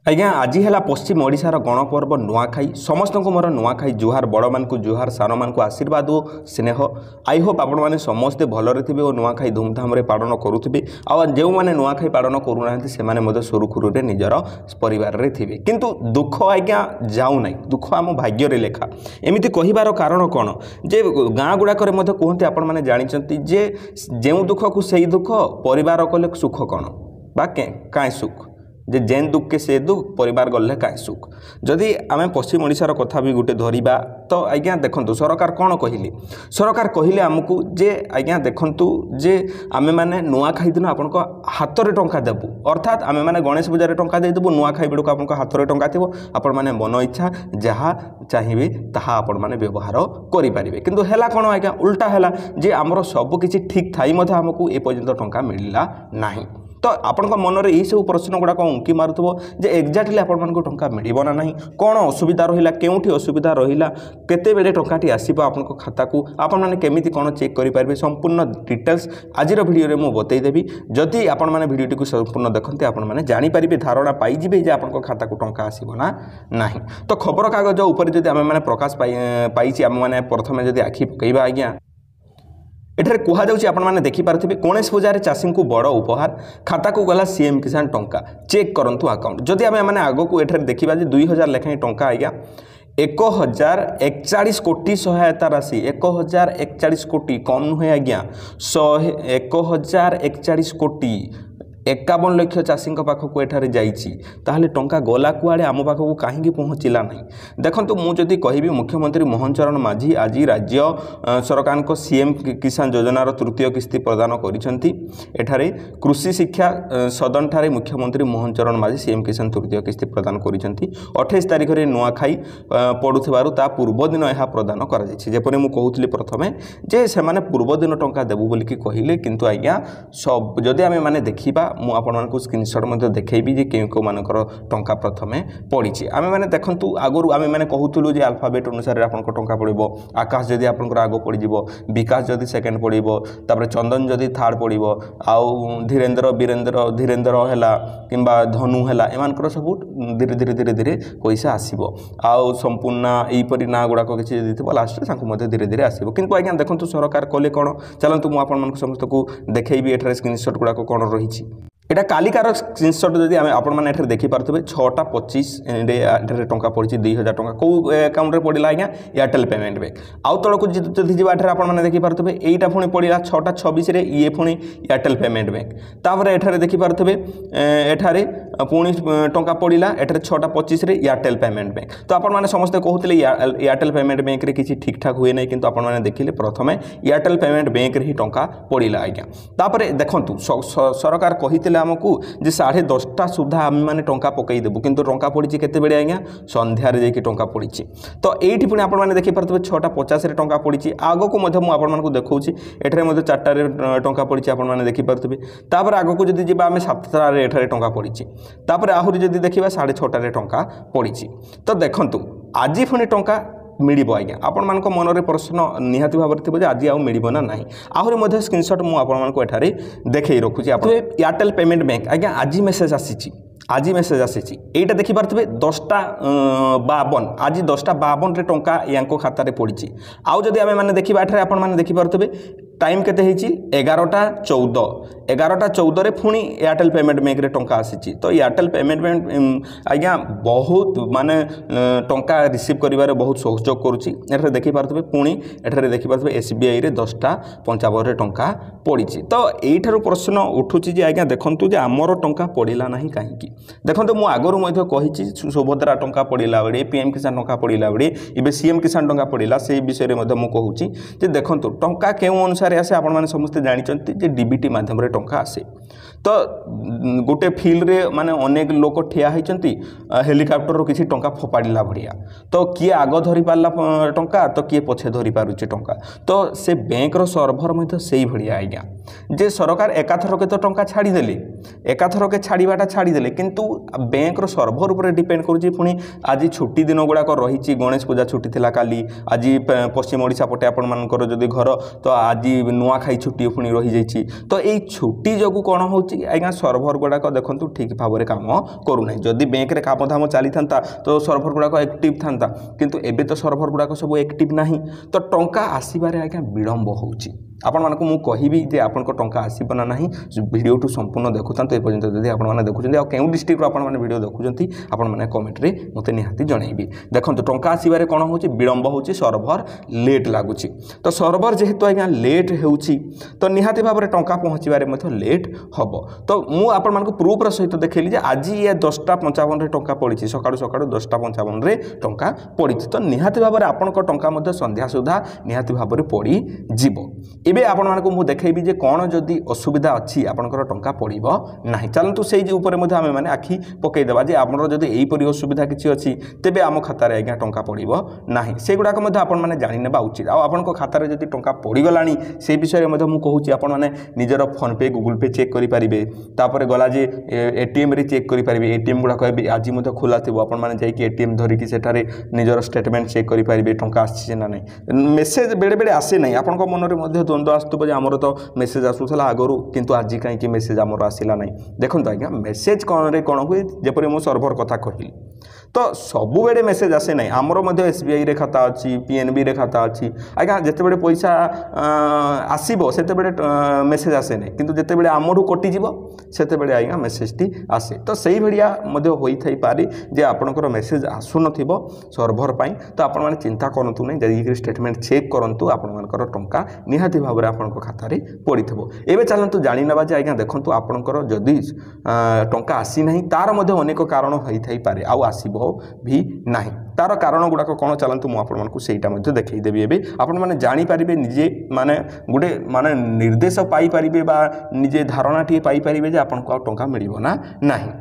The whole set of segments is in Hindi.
आज्ञा आज है पश्चिम ओडिशार गणपर्व नुआखाई समस्त को मोर नुआखाई जुहार बड़ मान जुहार सान मान आशीर्वाद और स्नेह आई होप आपण मैंने समस्ते भलरे थे और नुआखाई धूमधाम पालन करुवे जो मैंने नुआखाई पालन करूना से सुरुखुरे निजर परिवार थे किंतु दुख आज्ञा जाऊना दुख आम भाग्य लेखा एमती कहबार कारण कौन जे गाँ गुड़ाक कहते आपण मैंने जानते जे जो दुख को सही दुख परिवार कले सुख कौन बा कहीं सुख जे जेन दुख के से दुख परिवार गले कहीं सुख जदि आम पश्चिम ओडिशार कथा भी गोटे धरिबा तो आज्ञा देखंतु सरकार कौन कहले सरकार कहले आमको जे आज्ञा देखंतु जे आमे माने नुआखाई दिन आपन को हाथ रे टंका देबु अर्थात आमे माने गणेश पूजा रे टंका दे देबु नुआखाई बेडू आपन को हाथ रे टंका थिबो आपन माने मन इच्छा जहाँ चाहिए ताहा आपन माने व्यवहार करि परिबे किंतु हेला कोन आज्ञा उल्टा हेला जे हमरो सब किछि ठीक थाई मधे हमको ए पर्यंत टंका मिलला नाही तो आपण मन में यही सब प्रश्न गुड़ाक उंकी मारुथबो जे एक्जाक्टली आपण मानक टंका मिलिबो ना नहीं कौन असुविधा रहिला केउठी असुविधा रहिला केते बेले टंकाटी आसीबो आपण को खाता को आपण माने केमिति कोन चेक करि पारबे संपूर्ण डिटेल्स आजिर वीडियो रे मु बतई देबी जदि आपण माने वीडियोटी को संपूर्ण देखंते आपण माने जानि पारिबे धारणा पाई जिबे जे आपण को खाता को टंका आसीबो ना नहीं तो खबर कागज ऊपर जदि आमे माने प्रकाश पाइछि आमे माने प्रथमे जदि आखि पकईबा आज्ञा एठारे कहा जाउछि आपण माने देखि पारथिबे गणेश पूजा रे चाषी को बड़ उपहार खाता को गला सीएम किसान टंका चेक करंतु अकाउंट जदि आमे माने आगो को एठारे देखिबा जे 2000 लेखाई टंका आइया 1041 कोटी सहायता राशि 1041 कोटी कम नुहे आज्ञा 1041 कोटी 51 लाख चाषी पाखक एठारे जाइछि ताहले टंका गला कुआड़े आम पाखक कहीं पहुँचला नहीं देखंतु मु जदि कहबी मुख्यमंत्री मोहन चरण माझी आज राज्य सरकार को सीएम किसान योजनार तृतीय किस्ती प्रदान करिसेंती एठारे कृषि शिक्षा सदन ठारे मुख्यमंत्री मोहन चरण माझी सीएम किसान तृतीय किस्ती प्रदान करिसेंती 28 तारिख रे नुआखाई पड़ुथिबारु ता पूर्व दिन यह प्रदान करा जायछि जेपरि मु कहूतली प्रथमे जे से माने पूर्व दिन टंका देबु बोली कि कहिले किंतु आज्ञा सब जदि आमे माने देखिबा मु आपण मानकु स्क्रीनशॉट मध्ये देखैबी जे केउ मानकर टंका प्रथमे पड़ी आमे माने देखंतु आगरु आमे माने कहूतलु जे अल्फाबेट अनुसार आपन को टंका पड़िबो आकाश जदि आपन को आगो पड़ी जिवो विकास जदि सेकंड पड़िबो तापर चंदन जदि थर्ड पड़िबो आउ धीरेन्द्र वीरेन्द्र धीरेन्द्र हैला किंबा धनु हैला एमानकर सब धीरे धीरे धीरे धीरे पैसा आसीबो आउ संपूर्ण एई परि ना गुडा को किछि जदि थिबो लास्ट रे सांकु मध्ये धीरे धीरे आसीबो किंतु आज्ञा देखंतु सरकार कोले कोन चलंतु मु आपन मानक समस्त को देखैबी एठारे स्क्रीनशॉट गुडा को कोन रहिछि एटा कालिकार स्क्रीनशॉट जदि आपण मैंने एठारे देखि पारथबे 6:25 एठारे टंका पड़ी 2000 टंका को अकाउंट रे पड़िला आज्ञा एयरटेल पेमेंट बैंक आउ तळको जदि जिबा एठारे आपण मैंने देखि पारथबे एटा पुणी पड़िला 6:26 रे ये पुणी एयरटेल पेमेंट बैंक तापर एठारे देखि पारथबे एठारे पुणी टंका पड़िला एठारे 6:25 रे एयरटेल पेमेंट बैंक तो आपण माने समस्त कहउतले एयरटेल पेमेंट बैंक रे किछि ठीक ठाक हुए नै किंतु आपण माने देखिले प्रथमे एयरटेल पेमेंट बैंक रे ही टंका पड़िला आज्ञा तापर देखंतु सरकार कहितले आमको जे 10:30 सुधा आम मैंने टंका पकई देबु किंतु टंका पड़ी केते बेले आज्ञा संध्यार जाइए टंका पड़ी तो ये पुणी आप देखी पारे 6:50 रे टंका पड़ी आग को मुझे देखा एठारे 4टा रे टंका पड़ी आप देखी पारे तापर आग को जब जी आम 7टा रे एठारे टंका पड़ी तापर आहरी जब देखा 6:30 रे टंका पड़ी तो देखंतु आज पुणी टंका मिलिबो आज्ञा आपण मानक मन रे प्रश्न निहाती भाव रे थिबो जे आज आउ मिलिबो ना नाही आहुरी मध्ये स्क्रीनशॉट मु आपण मानक एठारे देखै रखुची आपण एयरटेल पेमेंट बैंक आज्ञा आज मेसेज आसीची आज मेसेज आसीची एटा देखि पारथबे 10:52 आज 10:52 रे टंका यांको खाता रे पड़िची आउ जदि आमे माने देखिबा एठारे आपण माने देखि पारथबे टाइम केते हेची 11:14 रे पुणी एयरटेल पेमेंट बैंक रे टंका आसीची तो एयरटेल पेमेंट बैंक आज्ञा बहुत माने टंका रिसीव करिवारे बहुत सहयोग करूची एठारे देखि पारथबे पुणी एठारे देखि पारथबे एसबीआई रे 10:55 रे टंका पड़िची तो एठारो प्रश्न उठुची जे आज्ञा देखंतु जे हमरो टंका पड़िला नाही काहे की देखंतु मु आगरु मध्ये कहिची सुभद्रा टंका पड़िला बेडे पीएम किसान टंका पड़िला बेडे इबे सीएम किसान टंका पड़िला से विषय रे मध्ये मु कहूची जे देखंतु टंका केउ अनुसार आसे आपण माने समस्त जानते जे डीबीटी माध्यम रे टंका आसे तो गोटे फील्ड रे माने अनेक लोक ठिया होइचंती हेलिकॉप्टर रो किछि टंका फोपाडिला भड़िया तो किए आग धरि पारला टंका तो किए पछे धरि पारुची टंका तो से बैंक रो सर्वर मध्ये सेही भड़िया आज्ञा जे सरकार एकाथर के तो टंका छाड़ी देले एकाथर के छाड़ीबाटा छाड़ी देले किंतु बैंक रो सर्वर ऊपर डिपेंड करूची पुणी आज छुट्टी दिन गुड़ा रही गणेश पूजा छुट्टी थिला काली आज पश्चिम ओडिशा पटे आपण मानकर जदि घर तो आज नुआखाई छुट्टी पुणी रही जाइछि तो एई छुट्टी जगु कोन हो होची आज्ञा सर्भर गुड़ाक देखो ठीक भाव में काम करूना जदि बैंक रे काम धाम चली था तो सर्भर गुड़ाक एक्टिव था किंतु एबे तो सर्भर गुड़ाक सब एक्टिव ना तो टंका आसबारे आज्ञा विलंब होची आपण मानक मु कहिबी जे आपन को टंका आसीब ना नाही वीडियो टू संपूर्ण देखुथान ए पर्यंत जदि आपण माने देखुछन आ केउ डिस्ट्रिक्ट आपण माने वीडियो देखुछंती आपण माने कमेंट रे मते निहाती जणाइबी देखंतु टंका आसीबारे कोन होची विलंब होची सर्भर लेट लागुची तो सर्भर जेहेतु आज्ञा लेट हेउची तो निहाती भाबरे टंका पहुंचीबारे मते लेट हबो तो मु आपण मानक प्रूफ र सहित देखैली जे आज ये 10:55 रे टंका पड़िछि सकाळु सकाळु 10:55 रे टंका पड़िछि तो निहाती भाबरे आपण को टंका मते संध्या सुधा निहाती भाबरे पड़ी जिवो एबे आपण मानकु मु देखैबी जे कोन जदि असुविधा अछि आपनकर टंका पड़िबो नाही चलंतु सेही जे ऊपर मध्ये आमे माने आखि पकई देबा जे हमरो जदि एही परि असुविधा किछि अछि तेबे आम खाता रे आज्ञा टंका पड़िबो नाही सेगुडा को मध्ये आपण माने जानि नेबा उचित आ आपनको खाता रे जदि टंका पड़ी गलानी से विषय रे मध्ये मु कहूची आपण माने निजर फोन पे गूगल पे चेक करि परिबे तापर गला जे एटीएम रे चेक करि परिबे एटीएम गुडा कहबे आज मध्ये खुला थिबो आपण माने जाई कि एटीएम धरि कि सेठारे निजर स्टेटमेंट चेक करि परिबे टंका आछि ना नै मेसेज बेडे बेडे आसे नै आपनको मन रे मध्ये द्वंद्व आस्तुब जे हमर तो मेसेज आसुथला आगरु किंतु आज कहीं मेसेज आमर आसला ना देखो आज्ञा मेसेज कौन रे कौन हुए जपरी मु सर्भर कथा कहली तो सबु बेडे मेसेज आसे ना आमर मध्य एसबीआई रे खाता अच्छी पीएनबी रे खाता अच्छी आज्ञा जिते बड़े पैसा आसब से मेसेज आसे ना किंतु जिते बड़े आमठू कटिज से बड़े आज्ञा मेसेज टी आसे तो सही भाया होई पारे जे आपनकर मेसेज आसुन सर्भर पाई तो आपण माने चिंता करंतु नै जदि स्टेटमेंट चेक करंतु आपण मानकर टंका निहाती भाव में आपन खाता रे पड़िथबो एबे चलंतु जानि नबा जे आज्ञा देखंतु आपनकर जदि टंका आसी नाही तार मध्ये अनेक कारण होई थाई पारे आ आसीबो भी नाही तार कारण गुड़ाक कौन चलतु मुझे सेटा देखई देवी एवं आपण मैंने जानीपारे निजे माने गोटे माने निर्देश पाइपर निजे धारणा टी पाइपर आपको टंका मिल ना नहीं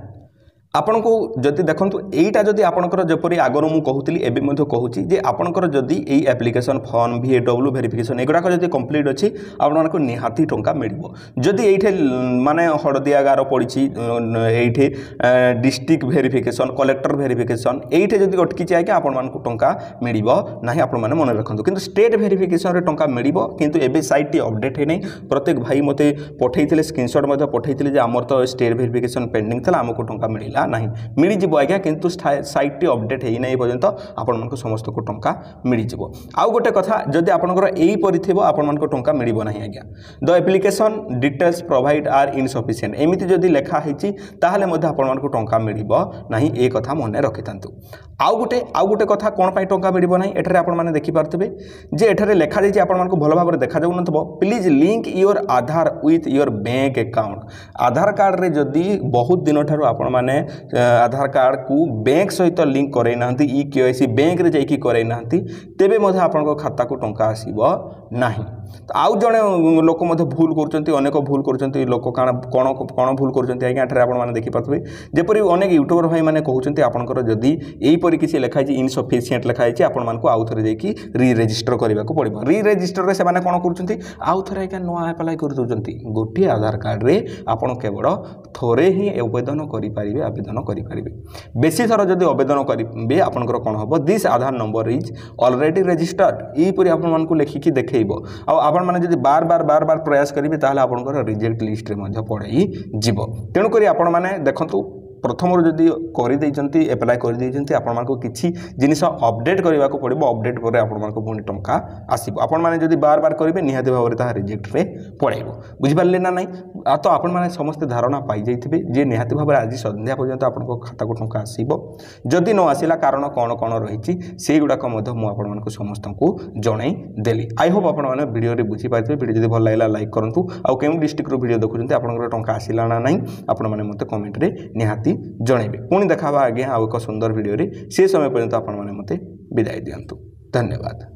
आपण को जदि देखो यहीटा जदि आपंकर जपरी आगर मुझे कहूली एवं कहूँ जे आपंकर जदि यही एप्लिकेशन फॉर्म VAW वेरिफिकेशन एगुड़ाक जदि कंप्लीट अच्छी आपको निहाती टंका मिल जदि ये माने हड़दिया गार पड़ी ये डिस्ट्रिक्ट वेरिफिकेशन कलेक्टर वेरिफिकेशन ये जदि अटकी आगे आपण टंका मिल ना आपण मैंने मन रखु कि स्टेट वेरिफिकेशन टंका मिल किंतु एबे साइट टी अपडेट है प्रत्येक भाई मत पठे स्क्रीनशॉट पठे आमर तो स्टेट वेरिफिकेशन पेंडिंग था आमको टंका मिलला नहीं मिल जाव आज्ञा किंतु साइट टी अपडेट है ना पर्यंत आपण समस्त को टंका मिल जाव आउ गोटे कथा जदि आपंकर यही परि आपण टंका मिल ना आज्ञा the application details provide are insufficient एमती जदि लिखा होता आपण टंका मिल ना ये कथा मन रखि था आउ गोटे कथा कौन पर टंका मिल ना एठार आपने देखिपे जे एठार लिखा जाइए आपको भल भाव में देखा जाऊन please link your Aadhaar with your bank account Aadhaar card रे जदि बहुत दिन ठार आपण माने आधार कार्ड को बैंक सहित लिंक करे नांती EKYC बैंक रे जाइकी करे नांती तेबे मध्ये आपन खाता को टंका आसीबो नाही आउ जड़े लोक भूल कर अनेक भूल कर लोक कौन कौन भूल कर आज्ञा एठार आपण माने देखि पाथबे जेपरि अनेक यूट्यूबर भाई माने कहउचंती आपनकर जदि एही परि किछि लेखा है इनसफिशिएंट लेखा है आपण मानकु आउ थरे जाइकी री रजिस्टर करबाको पड़िबो री रजिस्टर रे से माने कोन करउचंती आउ थरे आज्ञा नया अप्लाई कर दउचंती गोटी आधार कार्ड रे आपण केवल थोरे ही आवेदन करि पारिबे बेसी थर जदि आवेदन करिबे आपनकर कोन हबो this Aadhaar number is already registered एही परि आपण मानकु लेखिकी देखैबो आपण माने जदि बार बार प्रयास करेंगे ताहले आपनकर रिजेक्ट लिस्ट रे पड़े जीव तेणुक आपण माने देखंतु प्रथम जदि करदे एप्लाय करदे आपण किसी जिनिस अपडेट करने को पड़ो अपडेट पर आपको पुणी टंका आसो आपण मैंने जब बार बार करेंगे निहाती भाव में रिजेक्ट रे पड़ो बुझिपारे ना ना तो आपण मैंने समस्त धारणा पाई जाइए जे निहाती भाव में आज संध्या पर्यंत आपको खाता को टंका आसो जदि न आसला कारण कौन कौन रही से गुड़ाक मुझे समस्त को जनई देली आई होप आप भिडियो बुझीपारे भिडियो जब भल लगा लाइक करूँ आउ क्यों डिस्ट्रिक्ट भिडियो देखुं आपंकर टंका आसला ना ना आपण मैंने मत कमेंट रे निहाती जनइबे पुणी देखा आज्ञा आउ एक सुंदर वीडियो रे से समय पर्यंत आपण माने मते विदाय दियंतु धन्यवाद।